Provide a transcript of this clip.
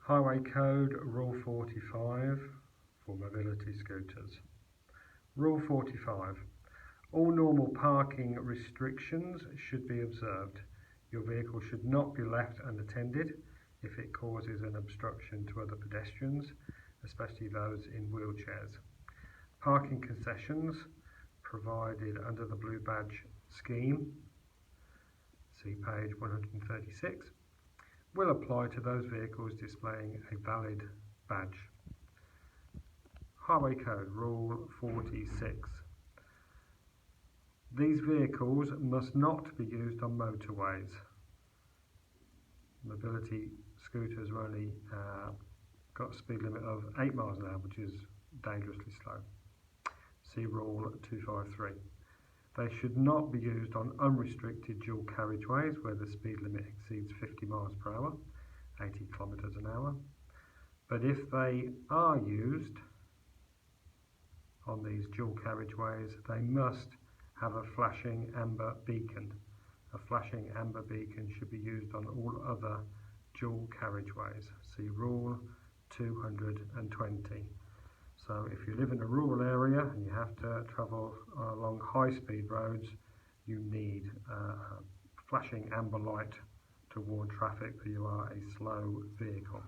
Highway Code Rule 45 for mobility scooters. Rule 45. All normal parking restrictions should be observed. Your vehicle should not be left unattended if it causes an obstruction to other pedestrians, especially those in wheelchairs. Parking concessions provided under the blue badge scheme, see page 136, will apply to those vehicles displaying a valid badge. Highway Code Rule 46. These vehicles must not be used on motorways. Mobility scooters are only got a speed limit of 8 miles an hour, which is dangerously slow. See Rule 253. They should not be used on unrestricted dual carriageways where the speed limit exceeds 50 miles per hour, 80 kilometers an hour. But if they are used on these dual carriageways, they must have a flashing amber beacon. A flashing amber beacon should be used on all other dual carriageways. See Rule 220. So if you live in a rural area and you have to travel along high-speed roads, you need a flashing amber light to warn traffic that you are a slow vehicle.